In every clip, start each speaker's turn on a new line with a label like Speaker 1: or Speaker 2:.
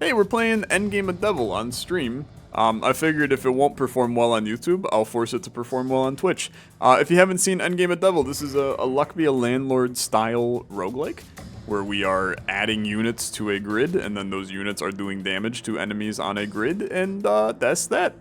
Speaker 1: Hey, we're playing Endgame of Devil on stream. I figured if it won't perform well on YouTube, I'll force it to perform well on Twitch. If you haven't seen Endgame of Devil, this is a Luck Be a Landlord style roguelike, where we are adding units to a grid, and then those units are doing damage to enemies on a grid, and that's that.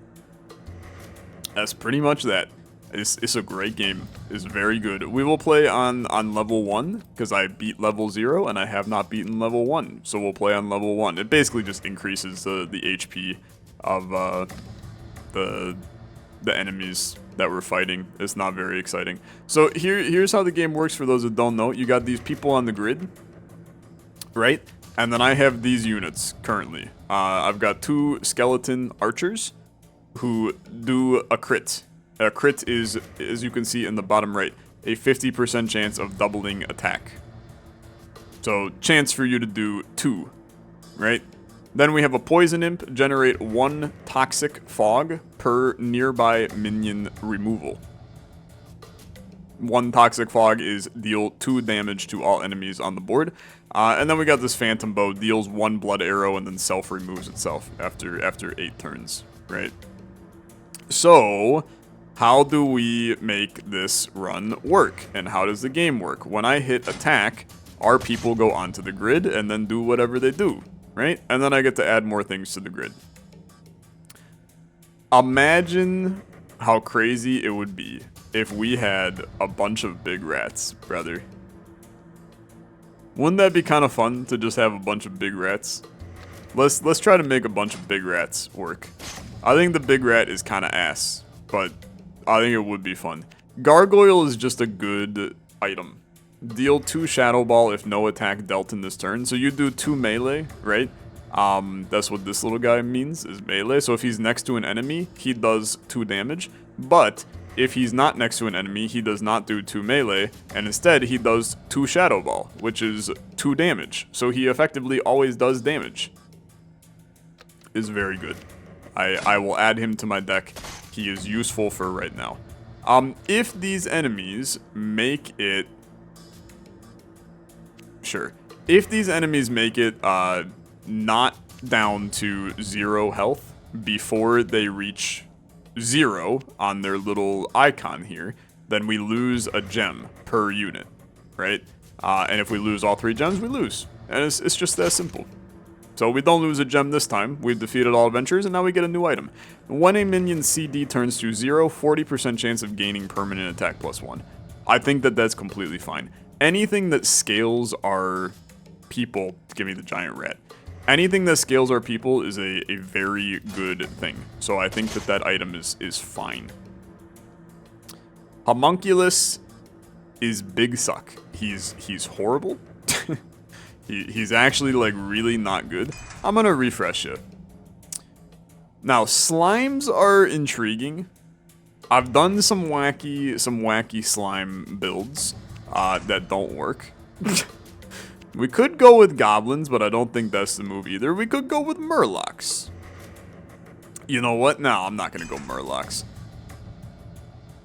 Speaker 1: That's pretty much that. It's a great game. It's very good. We will play on level 1, because I beat level 0, and I have not beaten level 1. So we'll play on level 1. It basically just increases the HP of the enemies that we're fighting. It's not very exciting. So here's how the game works for those that don't know. You got these people on the grid, right? And then I have these units currently. I've got 2 skeleton archers who do a crit. A crit is, as you can see in the bottom right, a 50% chance of doubling attack. So, chance for you to do 2, right? Then we have a poison imp, generate 1 toxic fog per nearby minion removal. 1 toxic fog is deal 2 damage to all enemies on the board. And then we got this phantom bow, deals 1 blood arrow and then self-removes itself after 8 turns, right? So, how do we make this run work? And how does the game work? When I hit attack, our people go onto the grid and then do whatever they do, right? And then I get to add more things to the grid. Imagine how crazy it would be if we had a bunch of big rats, brother. Wouldn't that be kind of fun to just have a bunch of big rats? Let's try to make a bunch of big rats work. I think the big rat is kind of ass, but I think it would be fun. Gargoyle is just a good item. Deal 2 Shadow Ball if no attack dealt in this turn. So you do 2 melee, right? That's what this little guy means, is melee. So if he's next to an enemy, he does 2 damage. But if he's not next to an enemy, he does not do 2 melee. And instead, he does 2 Shadow Ball, which is 2 damage. So he effectively always does damage. Is very good. I will add him to my deck. He is useful for right now. If these enemies make it... Sure. If these enemies make it not down to 0 health before they reach 0 on their little icon here, then we lose a gem per unit, right? And if we lose all 3 gems, we lose. And it's just that simple. So we don't lose a gem this time. We've defeated all adventurers, and now we get a new item. When a minion's CD turns to 0, 40% chance of gaining permanent attack +1. I think that that's completely fine. Anything that scales our people... Give me the giant rat. Anything that scales our people is a very good thing. So I think that that item is fine. Homunculus is big suck. He's horrible. He's actually, like, really not good. I'm gonna refresh it. Now, slimes are intriguing. I've done some wacky slime builds that don't work. We could go with goblins, but I don't think that's the move either. We could go with murlocs. You know what? No, I'm not gonna go murlocs.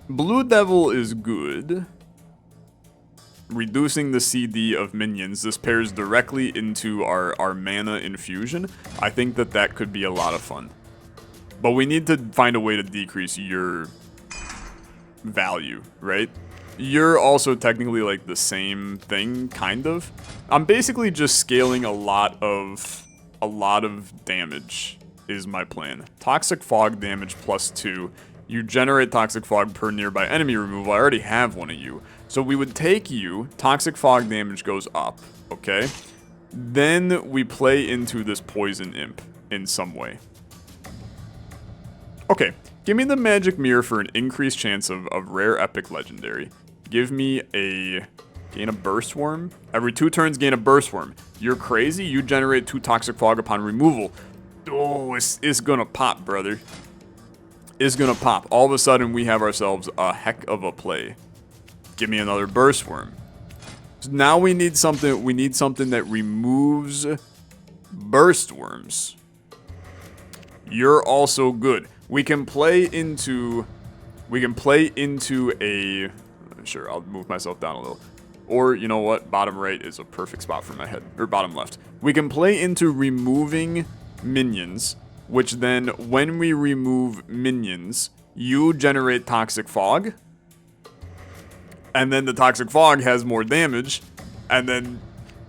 Speaker 1: Blue Devil is good. Reducing the CD of minions. This pairs directly into our mana infusion. I think that that could be a lot of fun. But we need to find a way to decrease your value, right? You're also technically like the same thing, kind of. I'm basically just scaling a lot of damage is my plan. Toxic fog damage +2. You generate toxic fog per nearby enemy removal. I already have one of you. So we would take you, toxic fog damage goes up, okay? Then we play into this poison imp in some way. Okay, give me the magic mirror for an increased chance of rare epic legendary. Give me gain a burst worm. Every 2 turns gain a burst worm. You're crazy, you generate 2 toxic fog upon removal. Oh, it's gonna pop, brother. It's gonna pop. All of a sudden, we have ourselves a heck of a play. Give me another burst worm. So now we need something. We need something that removes burst worms. You're also good. We can play into a. Sure, I'll move myself down a little. Or you know what? Bottom right is a perfect spot for my head. Or bottom left. We can play into removing minions, which then, when we remove minions, you generate Toxic Fog, and then the Toxic Fog has more damage, and then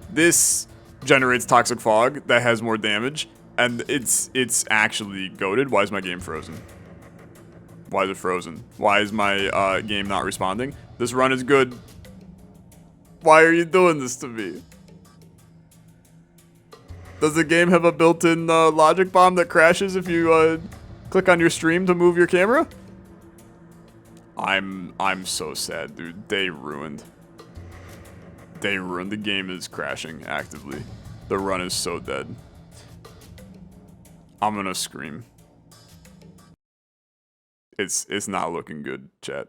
Speaker 1: this generates Toxic Fog that has more damage, and it's actually goated. Why is my game frozen? Why is it frozen? Why is my game not responding? This run is good. Why are you doing this to me? Does the game have a built-in logic bomb that crashes if you click on your stream to move your camera? I'm so sad, dude. They ruined. They ruined. The game is crashing actively. The run is so dead. I'm gonna scream. It's not looking good, chat.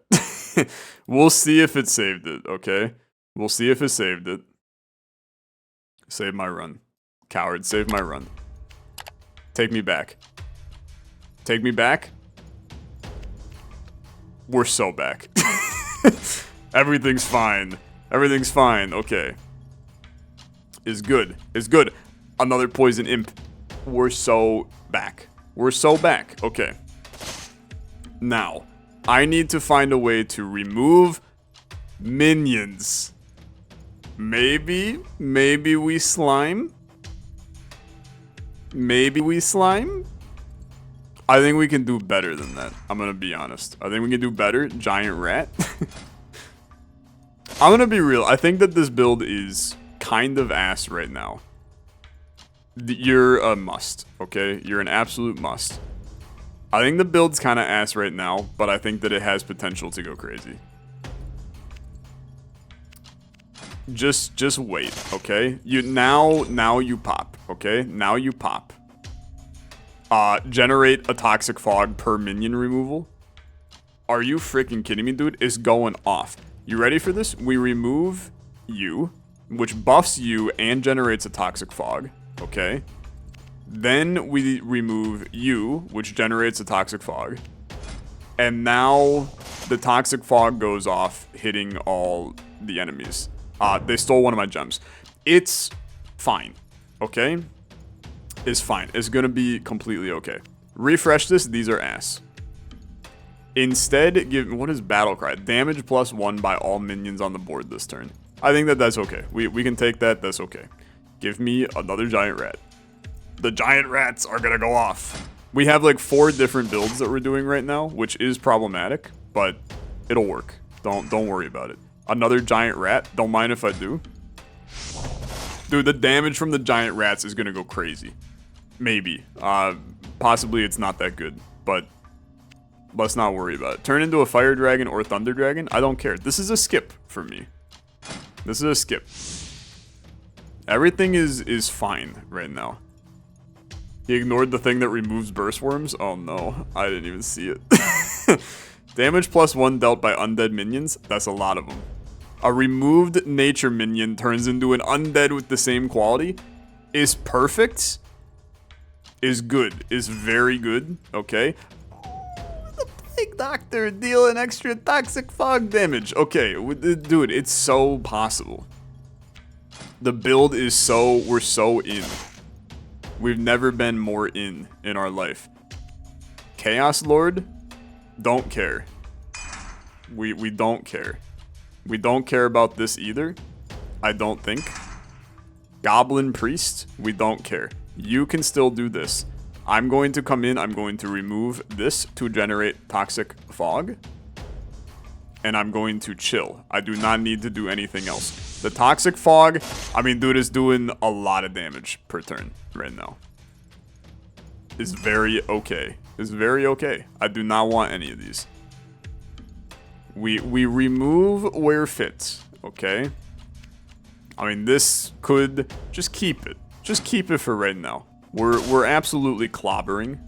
Speaker 1: We'll see if it saved it, okay? We'll see if it saved it. Save my run. Coward, save my run. Take me back. Take me back? We're so back. Everything's fine. Everything's fine. Okay. Is good. Is good. Another poison imp. We're so back. We're so back. Okay. Now, I need to find a way to remove minions. Maybe we slime? Maybe we slime? I think we can do better than that. I'm gonna be honest. I think we can do better. Giant rat. I'm gonna be real. I think that this build is kind of ass right now. You're a must, okay? You're an absolute must. I think the build's kind of ass right now, but I think that it has potential to go crazy. Just wait, okay? Now you pop, okay? Now you pop. Generate a Toxic Fog per minion removal. Are you freaking kidding me, dude? It's going off. You ready for this? We remove you, which buffs you and generates a Toxic Fog, okay? Then we remove you, which generates a Toxic Fog. And now the Toxic Fog goes off, hitting all the enemies. They stole one of my gems. It's fine, okay? It's fine. It's gonna be completely okay. Refresh this. These are ass. Instead, give... What is Battle Cry? Damage +1 by all minions on the board this turn. I think that that's okay. We can take that. That's okay. Give me another giant rat. The giant rats are gonna go off. We have like 4 different builds that we're doing right now, which is problematic, but it'll work. Don't worry about it. Another giant rat. Don't mind if I do. Dude, the damage from the giant rats is gonna go crazy. Maybe. Possibly it's not that good, but let's not worry about it. Turn into a fire dragon or thunder dragon. I don't care. This is a skip for me. This is a skip. Everything is fine right now. He ignored the thing that removes burst worms. Oh no, I didn't even see it. Damage +1 dealt by undead minions. That's a lot of them. A removed nature minion turns into an undead with the same quality. Is perfect. Is good. Is very good. Okay. The Plague Doctor deal an extra Toxic Fog damage. Okay, dude, it's so possible. The build is so... We're so in. We've never been more in our life. Chaos Lord? Don't care. We don't care. We don't care about this either. I don't think. Goblin Priest? We don't care. You can still do this. I'm going to come in. I'm going to remove this to generate Toxic Fog. And I'm going to chill. I do not need to do anything else. The Toxic Fog, I mean, dude, is doing a lot of damage per turn right now. Is very okay. Is very okay. I do not want any of these. We remove where fits, okay? I mean, this could... Just keep it. Just keep it for right now. We're absolutely clobbering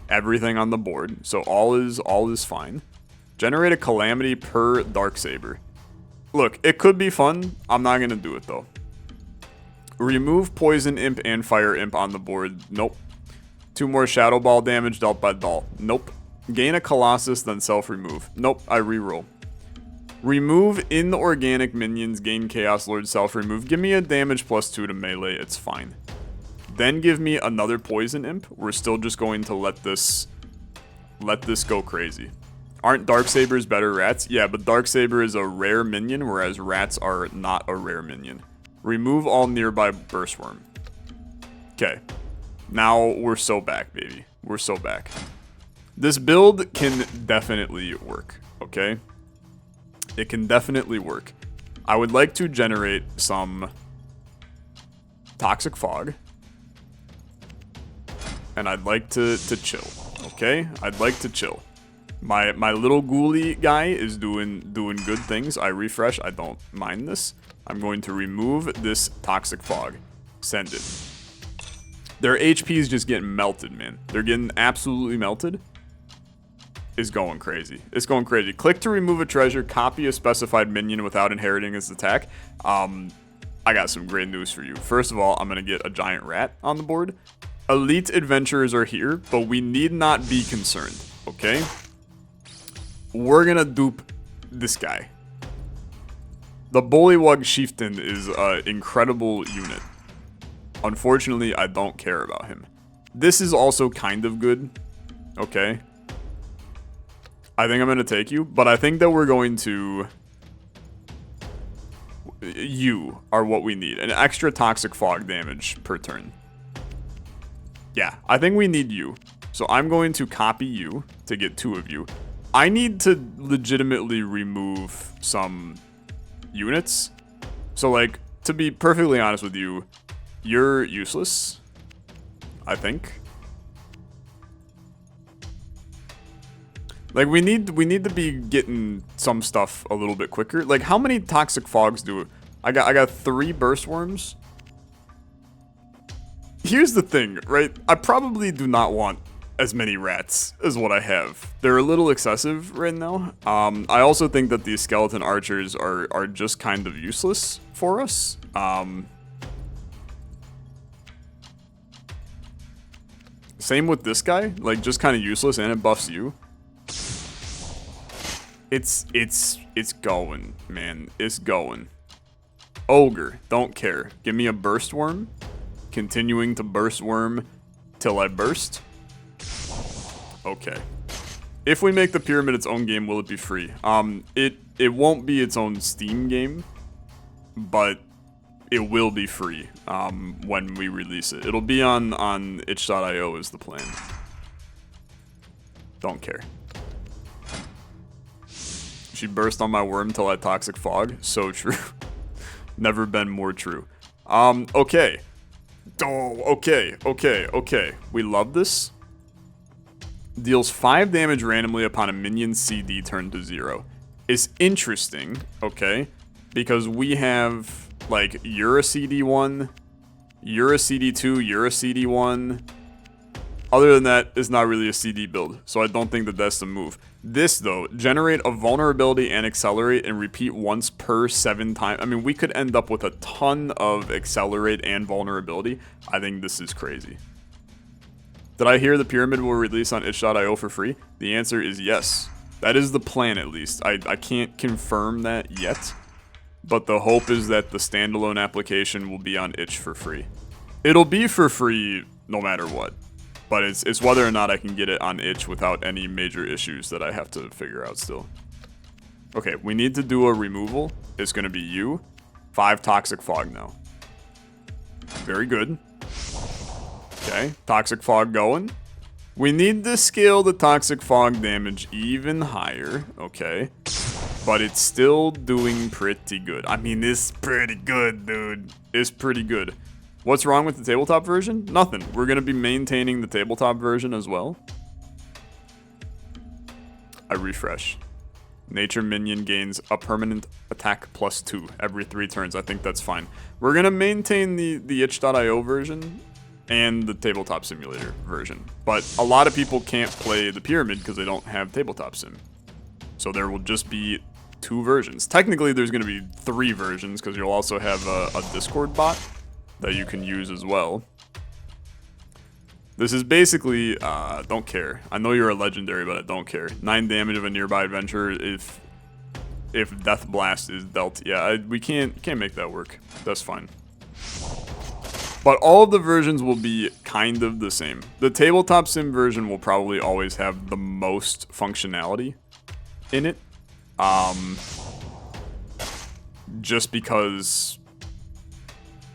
Speaker 1: everything on the board, so all is fine. Generate a calamity per Darksaber. Look, it could be fun. I'm not gonna do it though. Remove Poison Imp and Fire Imp on the board. Nope. 2 more Shadow Ball damage dealt by Doll. Nope. Gain a Colossus, then self-remove. Nope, I reroll. Remove inorganic minions, gain Chaos Lord, self-remove. Give me a damage +2 to melee, it's fine. then give me another poison imp, we're still just going to let this go crazy. Aren't Darksabers better rats? Yeah, but Darksaber is a rare minion, whereas rats are not a rare minion. Remove all nearby burstworm. Okay. Now we're so back, baby. We're so back. This build can definitely work, okay? It can definitely work. I would like to generate some Toxic Fog. And I'd like to chill, okay? I'd like to chill. My little ghoulie guy is doing good things. I refresh. I don't mind this. I'm going to remove this Toxic Fog. Send it. Their HP is just getting melted, man. They're getting absolutely melted. Is going crazy. It's going crazy. Click to remove a treasure. Copy a specified minion without inheriting its attack. I got some great news for you. First of all, I'm going to get a giant rat on the board. Elite adventurers are here, but we need not be concerned, okay? We're going to dupe this guy. The Bullywug Chieftain is an incredible unit. Unfortunately, I don't care about him. This is also kind of good, okay? I think I'm going to take you, but I think that we're going to... You are what we need. An extra Toxic Fog damage per turn. Yeah, I think we need you. So I'm going to copy you to get 2 of you. I need to legitimately remove some units. So, like, to be perfectly honest with you, you're useless, I think. Like, we need to be getting some stuff a little bit quicker. Like, how many Toxic Fogs do I got 3 burst worms. Here's the thing, right? I probably do not want as many rats as what I have. They're a little excessive right now. I also think that these skeleton archers are just kind of useless for us. Same with this guy, like just kind of useless, and it buffs you. It's going, man. It's going. Ogre, don't care. Give me a burst worm. Continuing to burst worm till I burst. Okay. If we make the pyramid its own game, will it be free? It won't be its own Steam game, but it will be free when we release it. It'll be on itch.io is the plan. Don't care. She burst on my worm till I toxic fog. So true. Never been more true. Okay. Oh, okay. We love this. Deals 5 damage randomly upon a minion's CD turned to 0. It's interesting, okay? Because we have, like, you're a CD1, you're a CD2, you're a CD1. Other than that, it's not really a CD build, so I don't think that that's the move. This, though, generate a vulnerability and accelerate and repeat once per 7 times. I mean, we could end up with a ton of accelerate and vulnerability. I think this is crazy. Did I hear the pyramid will release on itch.io for free? The answer is yes. That is the plan, at least. I can't confirm that yet, but the hope is that the standalone application will be on itch for free. It'll be for free no matter what. But it's whether or not I can get it on itch without any major issues that I have to figure out still. Okay, we need to do a removal. It's going to be you. 5 Toxic Fog now. Very good. Okay, Toxic Fog going. We need to scale the Toxic Fog damage even higher. Okay. But it's still doing pretty good. I mean, it's pretty good, dude. It's pretty good. What's wrong with the tabletop version? Nothing. We're going to be maintaining the tabletop version as well. I refresh. Nature minion gains a permanent attack +2 every 3 turns. I think that's fine. We're going to maintain the itch.io version and the tabletop simulator version. But a lot of people can't play the pyramid because they don't have tabletop sim. So there will just be 2 versions. Technically, there's going to be 3 versions because you'll also have a Discord bot that you can use as well. This is basically, don't care. I know you're a legendary, but I don't care. 9 damage of a nearby adventurer if Death Blast is dealt. Yeah, we can't make that work. That's fine. But all of the versions will be kind of the same. The tabletop sim version will probably always have the most functionality in it. Just because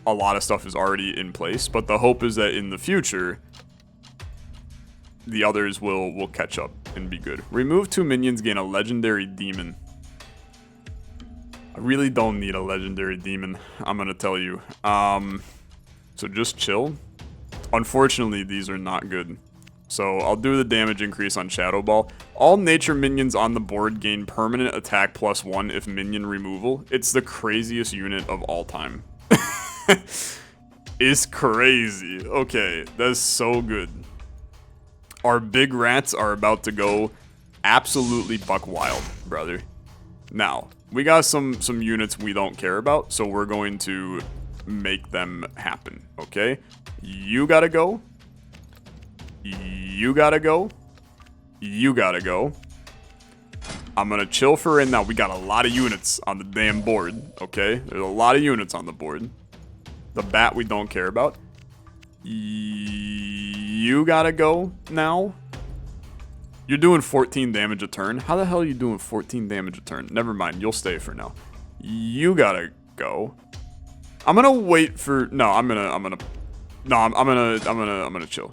Speaker 1: a lot of stuff is already in place. But the hope is that in the future, the others will catch up and be good. Remove 2 minions, gain a legendary demon. I really don't need a legendary demon, I'm gonna tell you. So just chill. Unfortunately, these are not good. So I'll do the damage increase on Shadow Ball. All nature minions on the board gain permanent attack +1 if minion removal. It's the craziest unit of all time. It's crazy. Okay, that's so good. Our big rats are about to go absolutely buck wild, brother. Now, we got some units we don't care about, so we're going to make them happen, okay? You gotta go. You gotta go. You gotta go. I'm gonna chill for right now. We got a lot of units on the damn board, okay? There's a lot of units on the board. The bat we don't care about. You gotta go now. You're doing 14 damage a turn. How the hell are you doing 14 damage a turn? Never mind, you'll stay for now. You gotta go. I'm gonna wait for. No, I'm gonna chill.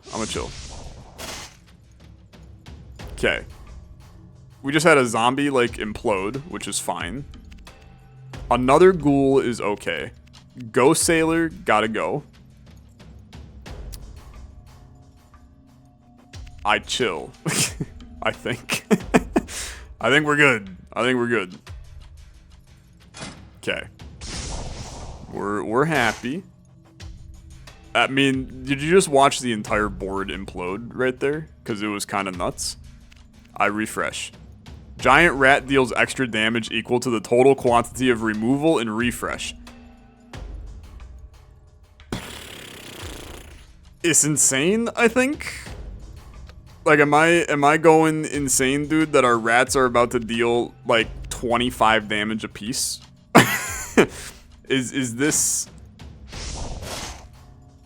Speaker 1: I'm gonna chill. Okay. We just had a zombie like implode, which is fine. Another ghoul is okay. Ghost Sailor gotta go. I chill. I think. I think we're good. I think we're good. Okay. We're happy. I mean, did you just watch the entire board implode right there? Because it was kind of nuts. I refresh. Giant rat deals extra damage equal to the total quantity of removal and refresh. It's insane, I think. Like, am I going insane, dude, that our rats are about to deal, like, 25 damage apiece? Is this...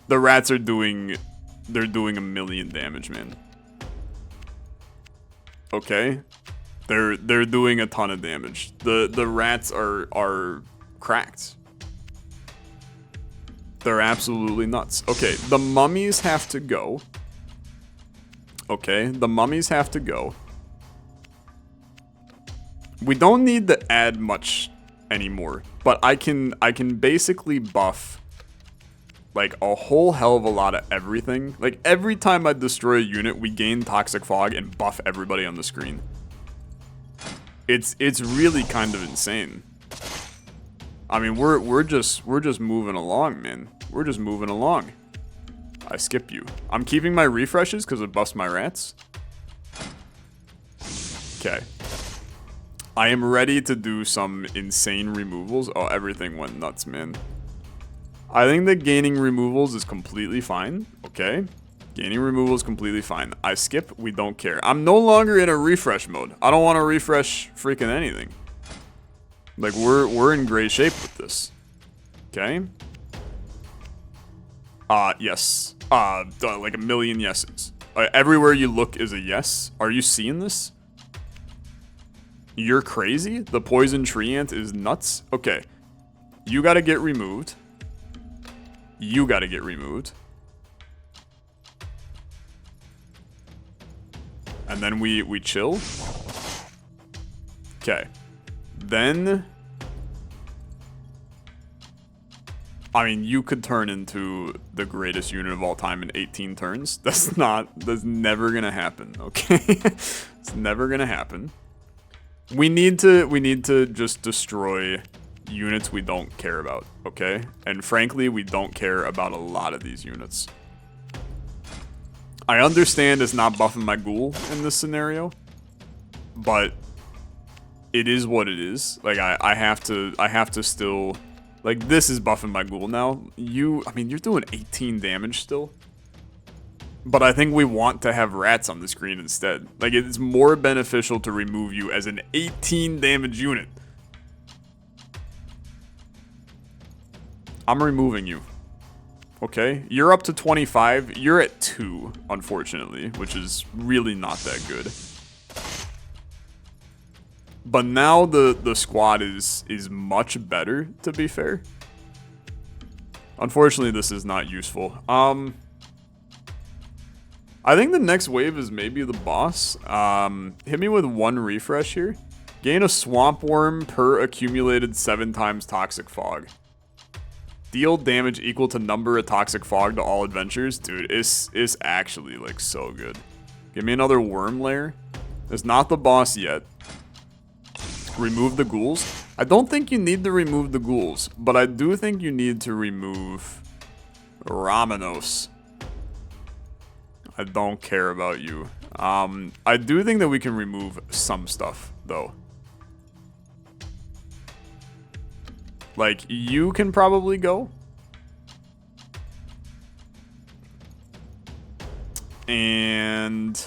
Speaker 1: The rats are doing... They're doing 1,000,000 damage, man. Okay. They're doing a ton of damage. The rats are cracked. They're absolutely nuts. Okay, the mummies have to go. Okay, the mummies have to go. We don't need to add much anymore, but I can basically buff like a whole hell of a lot of everything. Like every time I destroy a unit, we gain Toxic Fog and buff everybody on the screen. It's really kind of insane. I mean, we're just moving along, man. We're just moving along. I skip you. I'm keeping my refreshes because it busts my rats. Okay. I am ready to do some insane removals. Oh, everything went nuts, man. I think that gaining removals is completely fine. Okay. Gaining removal is completely fine. I skip. We don't care. I'm no longer in a refresh mode. I don't want to refresh freaking anything. Like, we're in great shape with this. Okay. Yes. Like 1,000,000 yeses. Everywhere you look is a yes. Are you seeing this? You're crazy? The poison tree ant is nuts? Okay. You gotta get removed. You gotta get removed. And then we chill. Okay. Then... I mean, you could turn into the greatest unit of all time in 18 turns. That's never gonna happen, okay? It's never gonna happen. We need to just destroy units we don't care about, okay? And frankly, we don't care about a lot of these units. I understand it's not buffing my ghoul in this scenario, but it is what it is. Like I have to still, like, this is buffing my ghoul now. I mean, you're doing 18 damage still. But I think we want to have rats on the screen instead. Like, it's more beneficial to remove you as an 18 damage unit. I'm removing you. Okay, you're up to 25. You're at 2, unfortunately, which is really not that good. But now the squad is much better, to be fair. Unfortunately, this is not useful. I think the next wave is maybe the boss. Hit me with 1 refresh here. Gain a swamp worm per accumulated 7 times toxic fog. Deal damage equal to number of toxic fog to all adventures. Dude, it's actually like so good. Give me another worm layer. It's not the boss yet. Remove the ghouls. I don't think you need to remove the ghouls, but I do think you need to remove Ramenos. I don't care about you. I do think that we can remove some stuff, though. Like, you can probably go. And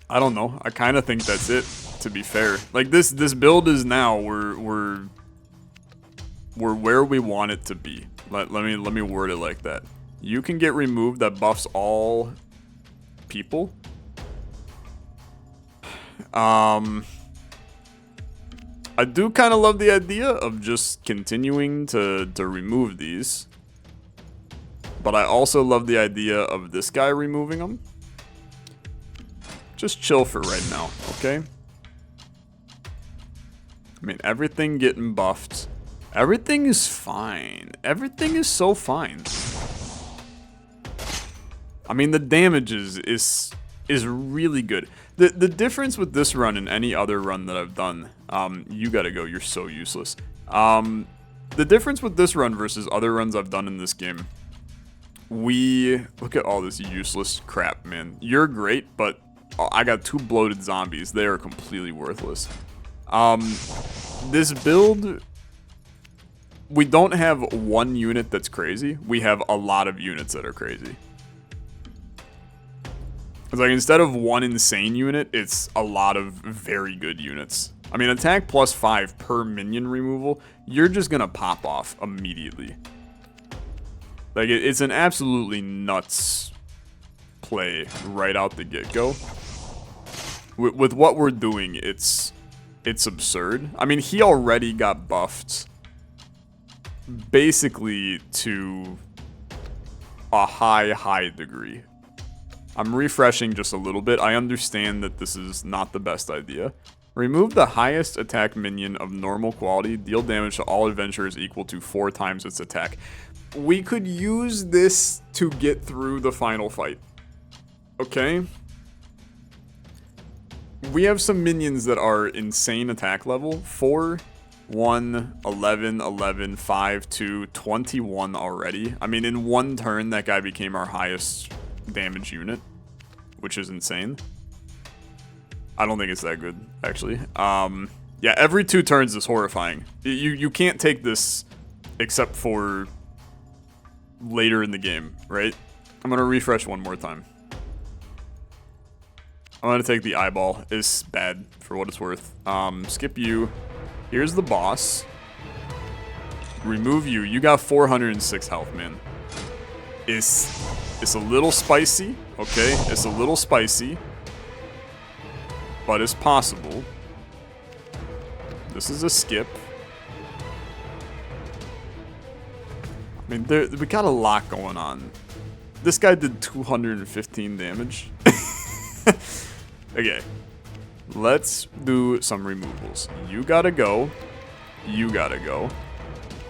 Speaker 1: I don't know. I kind of think that's it, to be fair. Like, this build is now we're where we want it to be. Let me word it like that. You can get removed. That buffs all people. I do kind of love the idea of just continuing to remove these. But I also love the idea of this guy removing them. Just chill for right now, okay? I mean, everything getting buffed. Everything is fine. Everything is so fine. I mean, the damage is really good. The difference with this run and any other run that I've done, you gotta go, you're so useless. The difference with this run versus other runs I've done in this game, look at all this useless crap, man. You're great, but I got 2 bloated zombies. They are completely worthless. This build, we don't have 1 unit that's crazy. We have a lot of units that are crazy. It's like, instead of 1 insane unit, it's a lot of very good units. I mean, attack +5 per minion removal, you're just gonna pop off immediately. Like, it's an absolutely nuts play right out the get-go. With what we're doing, it's absurd. I mean, he already got buffed basically to a high degree. I'm refreshing just a little bit. I understand that this is not the best idea. Remove the highest attack minion of normal quality. Deal damage to all adventurers equal to 4 times its attack. We could use this to get through the final fight. Okay? We have some minions that are insane attack level. 4, 1, 11, 11, 5, 2, 21 already. I mean, in 1 turn, that guy became our highest damage unit, which is insane. I don't think it's that good, actually. Yeah, every 2 turns is horrifying. You can't take this except for later in the game, right? I'm gonna refresh 1 more time. I'm gonna take the eyeball. It's bad for what it's worth. Skip you. Here's the boss. Remove you. You got 406 health, man. It's a little spicy, okay? It's a little spicy, but it's possible. This is a skip. I mean, we got a lot going on. This guy did 215 damage. Okay, let's do some removals. You gotta go. You gotta go.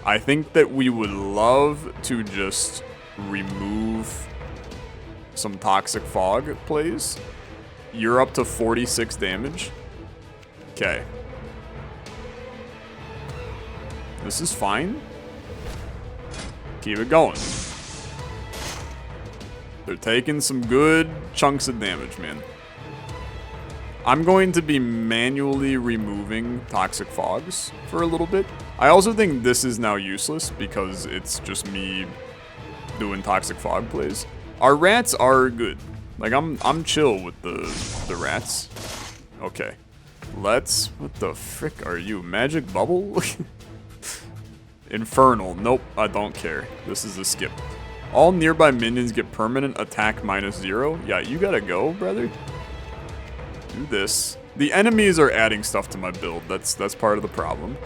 Speaker 1: I think that we would love to just remove some toxic fog plays. You're up to 46 damage. Okay. This is fine. Keep it going. They're taking some good chunks of damage, man. I'm going to be manually removing toxic fogs for a little bit. I also think this is now useless because it's just me doing toxic fog plays. Our rats are good. Like, I'm chill with the rats. Okay. What the frick are you? Magic bubble? Infernal. Nope, I don't care. This is a skip. All nearby minions get permanent attack -0. Yeah, you gotta go, brother. Do this. The enemies are adding stuff to my build. That's part of the problem.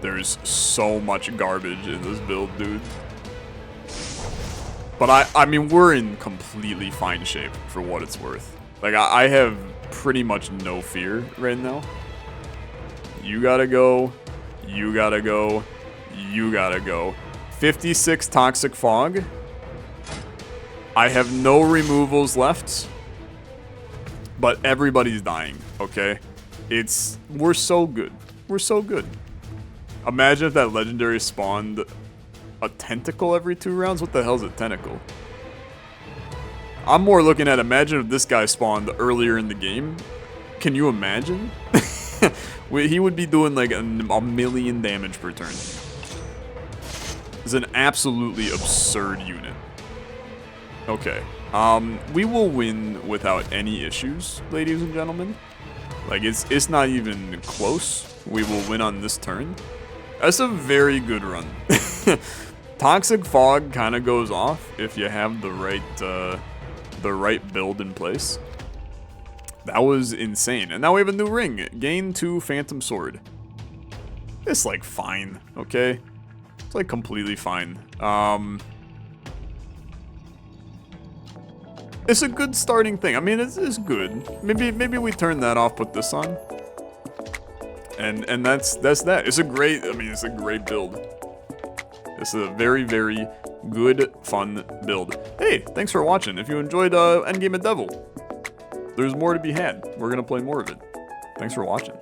Speaker 1: There's so much garbage in this build, dude. But I mean, we're in completely fine shape for what it's worth. Like, I have pretty much no fear right now. You gotta go. You gotta go. You gotta go. 56 Toxic Fog. I have no removals left. But everybody's dying, okay? We're so good. We're so good. Imagine if that legendary spawned a tentacle every 2 rounds. What the hell is a tentacle? I'm more looking at, imagine if this guy spawned earlier in the game. Can you imagine? He would be doing like a million damage per turn. It's an absolutely absurd unit. Okay. We will win without any issues, ladies and gentlemen. Like, it's not even close. We will win on this turn. That's a very good run. Toxic Fog kind of goes off if you have the right build in place. That was insane. And now we have a new ring. Gain 2 Phantom Sword. It's like fine, okay? It's like completely fine. It's a good starting thing. I mean, it's good. Maybe we turn that off, put this on. And that's that. It's a great build. This is a very, very good, fun build. Hey, thanks for watching. If you enjoyed Endgame of Devil, there's more to be had. We're gonna play more of it. Thanks for watching.